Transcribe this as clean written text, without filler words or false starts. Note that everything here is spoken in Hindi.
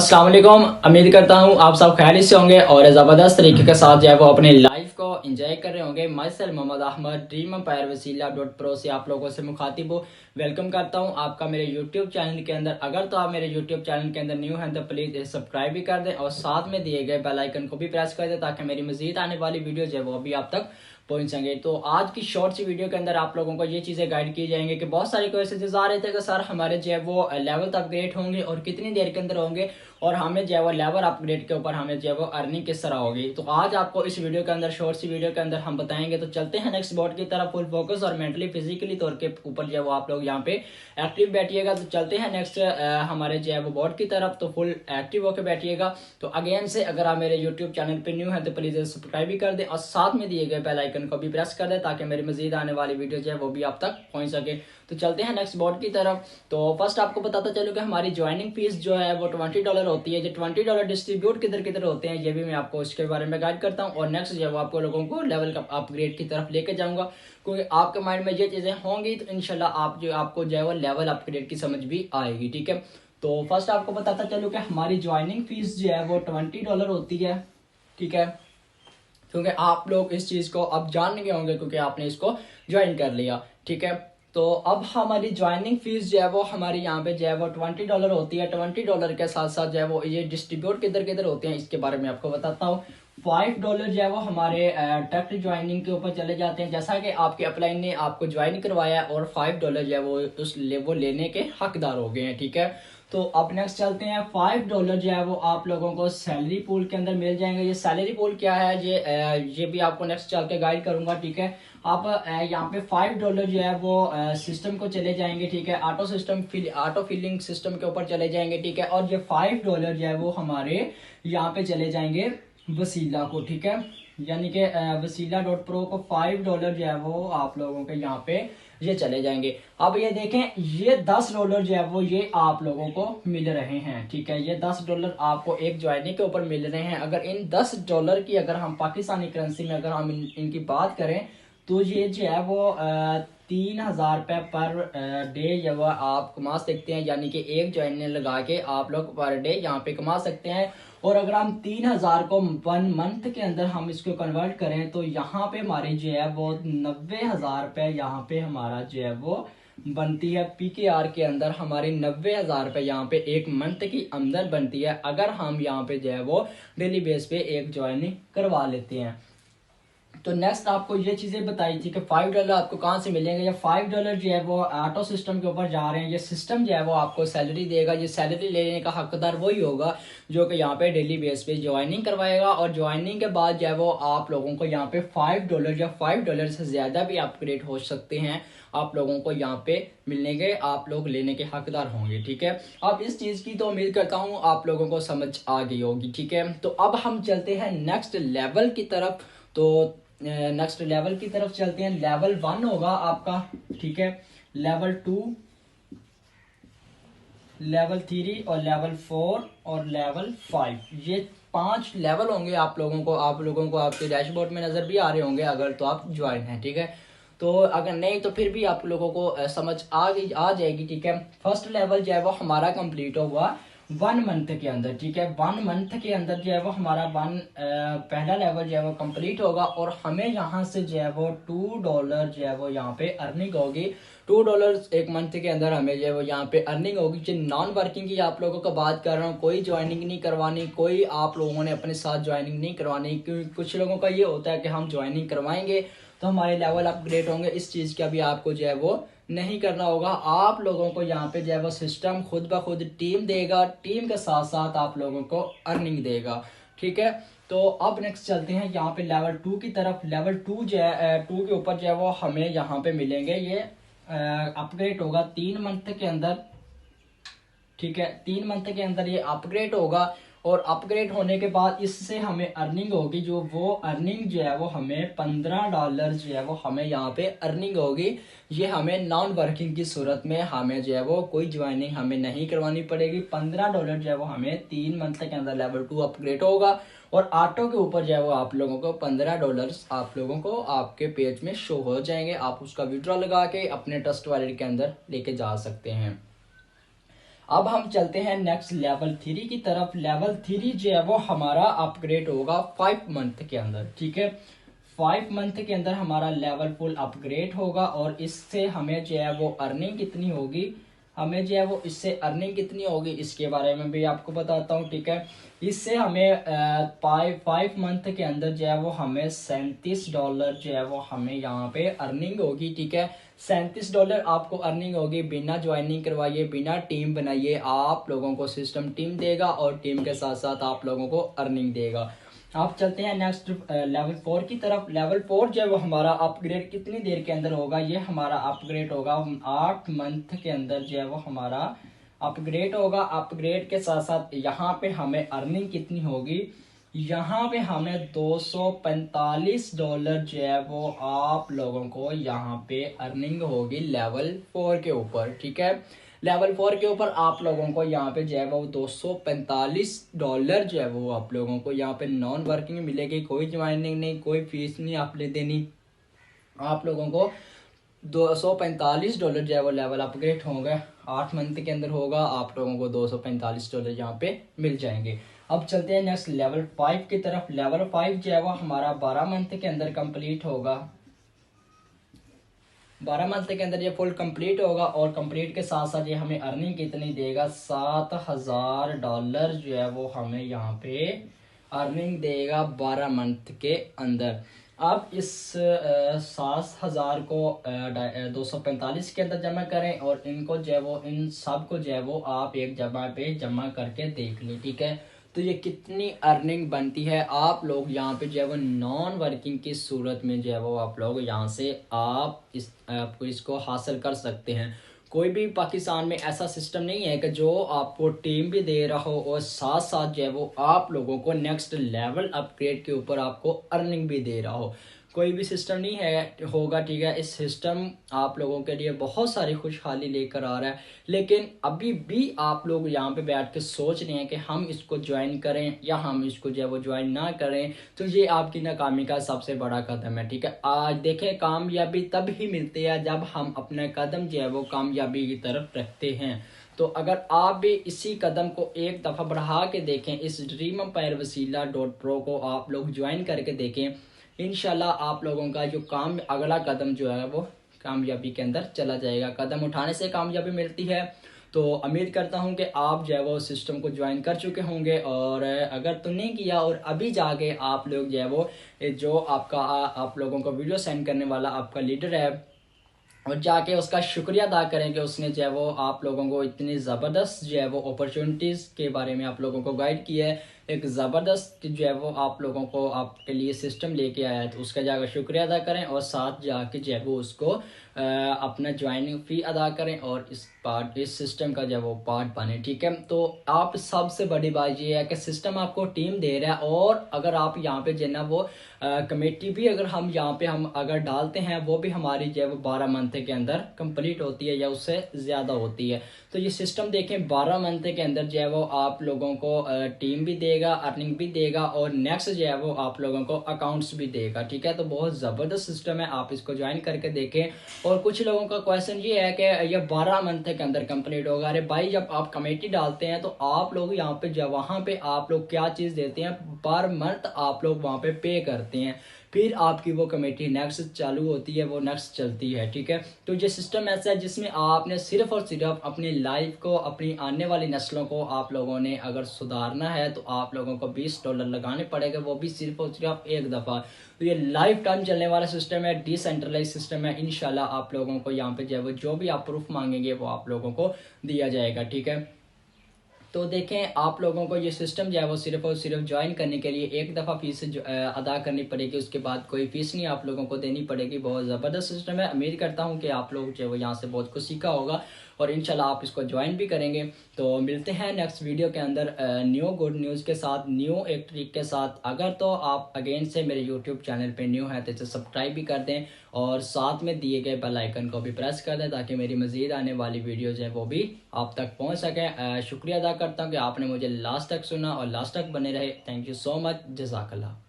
अस्सलाम वालेकुम। उम्मीद करता हूँ आप सब खैरियत से होंगे और ज़बरदस्त तरीके के साथ जो है वो अपने लाइफ को एंजॉय कर रहे होंगे। मैं sir Mohammad Ahmad dream empire वसीला .pro से आप लोगों से मुखातिब हूँ। वेलकम करता हूँ आपका मेरे यूट्यूब चैनल के अंदर। अगर तो आप मेरे यूट्यूब चैनल के अंदर न्यू हैं तो प्लीज़ सब्सक्राइब भी कर दें और साथ में दिए गए बेल आइकन को भी प्रेस कर दें ताकि मेरी मजीद आने वाली वीडियो जो है वो भी आप तक पहुंच सकेंगे। तो आज की शॉर्ट सी वीडियो के अंदर आप लोगों को ये चीज़ें गाइड की जाएंगे कि बहुत सारे क्वेश्चंस आ रहे थे कि सर हमारे जो है वो लेवल अपग्रेड होंगे और कितनी देर के अंदर होंगे और हमें जो है वो लेवल अपग्रेड के ऊपर हमें जो है वो अर्निंग किस तरह होगी। तो आज आपको इस वीडियो के अंदर शॉर्ट सी वीडियो के अंदर हम बताएंगे। तो चलते हैं नेक्स्ट बोर्ड की तरफ फुल फोकस और मेंटली फिजिकली तौर के ऊपर जो है वो आप लोग यहाँ पे एक्टिव बैठिएगा। तो चलते हैं नेक्स्ट हमारे जो है वो बोर्ड की तरफ, तो फुल एक्टिव होकर बैठिएगा। तो अगेन से अगर आप मेरे यूट्यूब चैनल पर न्यू है तो प्लीज़ सब्सक्राइब भी कर दें और साथ में दिए गए बेल आइकन को भी प्रेस कर दें ताकि मेरी मजीद आने वाली वीडियो जो है वो भी आप तक पहुंच सके। तो चलते हैं नेक्स्ट बोर्ड की तरफ। तो फर्स्ट आपको बताता चलूँ कि हमारी ज्वाइनिंग फीस जो है वो $20 होती है। जो $20 डिस्ट्रीब्यूट किधर किधर होते हैं ये भी मैं आपको इसके बारे में गाइड करता हूँ और नेक्स्ट जो है वो आपको लोगों को लेवल का अपग्रेड की तरफ लेके जाऊंगा, क्योंकि आपके माइंड में ये चीज़ें होंगी तो इंशाल्लाह आपको जो है वो लेवल अपग्रेड की समझ भी आएगी। ठीक है, तो फर्स्ट आपको बताता चलूँ कि हमारी ज्वाइनिंग फीस जो है वो $20 होती है। ठीक है, क्योंकि आप लोग इस चीज़ को अब जान गए होंगे क्योंकि आपने इसको ज्वाइन कर लिया। ठीक है, तो अब हमारी ज्वाइनिंग फीस जो है वो हमारी यहाँ पे जो है वो $20 होती है। $20 के साथ साथ जो है वो ये डिस्ट्रीब्यूट किधर किधर होते हैं इसके बारे में आपको बताता हूँ। $5 जो है वो हमारे डायरेक्ट ज्वाइनिंग के ऊपर चले जाते हैं, जैसा कि आपके अपलाइन ने आपको ज्वाइन करवाया और $5 जो है वो लेने के हकदार हो गए हैं। ठीक है, तो अब नेक्स्ट चलते हैं। $5 जो है वो आप लोगों को सैलरी पूल के अंदर मिल जाएंगे। ये सैलरी पूल क्या है ये भी आपको नेक्स्ट चल के गाइड करूंगा। ठीक है, आप यहाँ पे $5 जो है वो सिस्टम को चले जाएंगे। ठीक है, ऑटो फिलिंग सिस्टम के ऊपर चले जाएंगे। ठीक है, और ये $5 जो है वो हमारे यहाँ पे चले जाएंगे वसीला को। ठीक है, यानी कि वसीला .pro को $5 जो है वो आप लोगों के यहाँ पे ये चले जाएंगे। अब ये देखें, ये $10 जो है वो ये आप लोगों को मिल रहे हैं। ठीक है, ये $10 आपको एक ज्वाइनिंग के ऊपर मिल रहे हैं। अगर इन $10 की अगर हम पाकिस्तानी करेंसी में अगर हम इनकी बात करें तो ये जो है वो 3,000 रुपये पर डे जो आप कमा सकते हैं, यानी कि एक ज्वाइनिंग लगा के आप लोग पर डे यहाँ पे कमा सकते हैं। और अगर हम 3,000 को 1 मंथ के अंदर हम इसको कन्वर्ट करें तो यहाँ पे हमारी जो है वो 90,000 रुपये यहाँ पे हमारा जो है वो बनती है। PKR के अंदर हमारी 90,000 रुपये यहाँ पे एक मंथ की अंदर बनती है अगर हम यहाँ पे जो है वो डेली बेस पे एक ज्वाइनिंग करवा लेते हैं। तो नेक्स्ट आपको ये चीज़ें बताई थी कि $5 आपको कहाँ से मिलेंगे। या $5 जो है वो ऑटो सिस्टम के ऊपर जा रहे हैं। ये सिस्टम जो है वो आपको सैलरी देगा। ये सैलरी लेने का हकदार वही होगा जो कि यहाँ पे डेली बेस पे ज्वाइनिंग करवाएगा और ज्वाइनिंग के बाद जो है वो आप लोगों को यहाँ पे $5 या $5 से ज़्यादा भी अपग्रेड हो सकते हैं। आप लोगों को यहाँ पे मिलने के आप लोग लेने के हकदार होंगे। ठीक है, अब इस चीज़ की तो उम्मीद करता हूँ आप लोगों को समझ आ गई होगी। ठीक है, तो अब हम चलते हैं नेक्स्ट लेवल की तरफ। तो नेक्स्ट लेवल की तरफ चलते हैं। लेवल 1 होगा आपका। ठीक है, लेवल 2, लेवल 3 और लेवल 4 और लेवल 5, ये 5 लेवल होंगे आप लोगों को आपके डैशबोर्ड में नज़र भी आ रहे होंगे अगर तो आप ज्वाइन हैं। ठीक है, तो अगर नहीं तो फिर भी आप लोगों को समझ आ जाएगी। ठीक है, फर्स्ट लेवल जो है वो हमारा कंप्लीट हुआ 1 मंथ के अंदर। ठीक है, 1 मंथ के अंदर जो है वो हमारा पहला लेवल जो है वो कंप्लीट होगा और हमें यहाँ से जो है वो $2 जो है वो यहाँ पे अर्निंग होगी। $2 एक मंथ के अंदर हमें जो है वो यहाँ पे अर्निंग होगी। जो नॉन वर्किंग की आप लोगों को बात कर रहा हूँ, कोई ज्वाइनिंग नहीं करवानी, कोई आप लोगों ने अपने साथ ज्वाइनिंग नहीं करवानी, क्योंकि कुछ लोगों का ये होता है कि हम ज्वाइनिंग करवाएंगे तो हमारे लेवल अपग्रेड होंगे। इस चीज़ का भी आपको जो है वो नहीं करना होगा। आप लोगों को यहाँ पे जो है वो सिस्टम खुद ब खुद टीम देगा, टीम के साथ साथ आप लोगों को अर्निंग देगा। ठीक है, तो अब नेक्स्ट चलते हैं यहाँ पे लेवल 2 की तरफ। लेवल 2 जो है 2 के ऊपर जो है वो हमें यहाँ पे मिलेंगे। ये अपग्रेड होगा 3 मंथ के अंदर। ठीक है, 3 मंथ के अंदर ये अपग्रेड होगा और अपग्रेड होने के बाद इससे हमें अर्निंग होगी। जो वो अर्निंग जो है वो हमें $15 जो है वो हमें यहाँ पे अर्निंग होगी। ये हमें नॉन वर्किंग की सूरत में हमें जो है वो कोई ज्वाइनिंग हमें नहीं करवानी पड़ेगी। $15 जो है वो हमें 3 मंथ के अंदर लेवल 2 अपग्रेड होगा और ऑटो के ऊपर जो है वो आप लोगों को $15 आप लोगों को आपके पेज में शो हो जाएंगे। आप उसका विड्रॉ लगा के अपने ट्रस्ट वॉलेट के अंदर लेके जा सकते हैं। अब हम चलते हैं नेक्स्ट लेवल 3 की तरफ। लेवल 3 जो है वो हमारा अपग्रेड होगा 5 मंथ के अंदर, ठीक है। 5 मंथ के अंदर हमारा लेवल फुल अपग्रेड होगा और इससे हमें जो है वो अर्निंग कितनी होगी, हमें जो है वो इससे अर्निंग कितनी होगी इसके बारे में भी आपको बताता हूँ, ठीक है। इससे हमें 5 मंथ के अंदर जो है वो हमें $37 जो है वो हमें यहाँ पे अर्निंग होगी, ठीक है। $37 आपको अर्निंग होगी बिना ज्वाइनिंग करवाइए, बिना टीम बनाइए। आप लोगों को सिस्टम टीम देगा और टीम के साथ साथ आप लोगों को अर्निंग देगा। आप चलते हैं नेक्स्ट लेवल 4 की तरफ। लेवल 4 जो है वो हमारा अपग्रेड कितनी देर के अंदर होगा, ये हमारा अपग्रेड होगा 8 मंथ के अंदर जो है वो हमारा अपग्रेड होगा। अपग्रेड के साथ साथ यहाँ पे हमें अर्निंग कितनी होगी, यहाँ पे हमें $245 जो है वो आप लोगों को यहाँ पे अर्निंग होगी लेवल 4 के ऊपर, ठीक है। लेवल 4 के ऊपर आप लोगों को यहाँ पे जो है वो $245 जो है वो आप लोगों को यहाँ पे नॉन वर्किंग मिलेगी। कोई ज्वाइनिंग नहीं, कोई फीस नहीं आपने देनी। आप लोगों को $245 जो है वो लेवल अपग्रेड होगा, 8 मंथ के अंदर होगा। आप लोगों को $245 यहाँ पे मिल जाएंगे। अब चलते हैं नेक्स्ट लेवल 5 की तरफ। लेवल 5 जो है वो हमारा 12 मंथ के अंदर कंप्लीट होगा। 12 मंथ के अंदर ये फुल कंप्लीट होगा और कंप्लीट के साथ साथ ये हमें अर्निंग कितनी देगा, $7,000 जो है वो हमें यहाँ पे अर्निंग देगा 12 मंथ के अंदर। आप इस 7,000 को 245 के अंदर जमा करें और इनको जो है वो इन सब को जो है वो आप एक जगह पे जमा करके देख लें, ठीक है। तो ये कितनी अर्निंग बनती है। आप लोग यहाँ पे जो है वो नॉन वर्किंग की सूरत में जो है वो आप लोग यहाँ से आपको इसको हासिल कर सकते हैं। कोई भी पाकिस्तान में ऐसा सिस्टम नहीं है कि जो आपको टीम भी दे रहा हो और साथ साथ जो है वो आप लोगों को नेक्स्ट लेवल अपग्रेड के ऊपर आपको अर्निंग भी दे रहा हो। कोई भी सिस्टम नहीं है होगा, ठीक है। इस सिस्टम आप लोगों के लिए बहुत सारी खुशहाली लेकर आ रहा है, लेकिन अभी भी आप लोग यहाँ पे बैठ के सोच रहे हैं कि हम इसको ज्वाइन करें या हम इसको जो है वो ज्वाइन ना करें। तो ये आपकी नाकामी का सबसे बड़ा कदम है, ठीक है। आज देखें, कामयाबी तब ही मिलती है जब हम अपना कदम जो है वो कामयाबी की तरफ रखते हैं। तो अगर आप भी इसी कदम को एक दफ़ा बढ़ा के देखें, इस dreampirevasila.pro को आप लोग ज्वाइन करके देखें, इंशाल्लाह आप लोगों का जो काम अगला कदम जो है वो कामयाबी के अंदर चला जाएगा। कदम उठाने से कामयाबी मिलती है। तो उम्मीद करता हूं कि आप जो है वो सिस्टम को ज्वाइन कर चुके होंगे, और अगर तो नहीं किया और अभी जाके आप लोग जो है वो जो आप लोगों को वीडियो सेंड करने वाला आपका लीडर है और जाके उसका शुक्रिया अदा करें कि उसने जो है वो आप लोगों को इतनी ज़बरदस्त जो है वो अपॉर्चुनिटीज़ के बारे में आप लोगों को गाइड किया है। एक ज़बरदस्त जो है वो आप लोगों को आपके लिए सिस्टम लेके आया है, तो उसका जाकर शुक्रिया अदा करें और साथ जाके जो है वो उसको अपना ज्वाइनिंग फ़ी अदा करें और इस सिस्टम का जो है वो पार्ट बने, ठीक है। तो आप सबसे बड़ी बात ये है कि सिस्टम आपको टीम दे रहा है, और अगर आप यहाँ पे जो है ना वो कमेटी भी अगर हम यहाँ पे हम अगर डालते हैं, वो भी हमारी जो है वो 12 मंथ के अंदर कंप्लीट होती है या उससे ज़्यादा होती है। तो ये सिस्टम देखें, 12 मंथ के अंदर जो है वो आप लोगों को टीम भी देगा, अर्निंग भी देगा और नेक्स्ट जो है वो आप लोगों को अकाउंट्स भी देगा, ठीक है। तो बहुत ज़बरदस्त सिस्टम है, आप इसको ज्वाइन करके देखें। और कुछ लोगों का क्वेश्चन ये है कि ये 12 मंथ के अंदर कंप्लीट होगा। अरे भाई, जब आप कमेटी डालते हैं तो आप लोग यहाँ पे जब वहाँ पे आप लोग क्या चीज़ देते हैं, पर मंथ आप लोग वहाँ पे पे करते हैं, फिर आपकी वो कमेटी नेक्स्ट चालू होती है, वो नेक्स्ट चलती है, ठीक है। तो ये सिस्टम ऐसा है जिसमें आपने सिर्फ और सिर्फ अपनी लाइफ को, अपनी आने वाली नस्लों को आप लोगों ने अगर सुधारना है तो आप लोगों को $20 लगाने पड़ेगा, वो भी सिर्फ और सिर्फ एक दफ़ा। तो ये लाइफ टाइम चलने वाला सिस्टम है, डिसेंट्रलाइज सिस्टम है। इंशाल्लाह आप लोगों को यहाँ पे जो भी आप प्रूफ मांगेंगे वो आप लोगों को दिया जाएगा, ठीक है। तो देखें, आप लोगों को ये सिस्टम जो है वो सिर्फ और सिर्फ ज्वाइन करने के लिए एक दफ़ा फीस अदा करनी पड़ेगी, उसके बाद कोई फीस नहीं आप लोगों को देनी पड़ेगी। बहुत ज़बरदस्त सिस्टम है। उम्मीद करता हूँ कि आप लोग जो है वो यहाँ से बहुत कुछ सीखा होगा और इंशाल्लाह आप इसको ज्वाइन भी करेंगे। तो मिलते हैं नेक्स्ट वीडियो के अंदर न्यू गुड न्यूज़ के साथ, न्यू एक ट्रिक के साथ। अगर तो आप अगेन से मेरे यूट्यूब चैनल पे न्यू है तो इसे सब्सक्राइब भी कर दें और साथ में दिए गए बेल आइकन को भी प्रेस कर दें ताकि मेरी मज़ीद आने वाली वीडियोज़ हैं वो भी आप तक पहुँच सकें। शुक्रिया अदा करता हूँ कि आपने मुझे लास्ट तक सुना और लास्ट तक बने रहे। Thank you so much. जज़ाकल्लाह।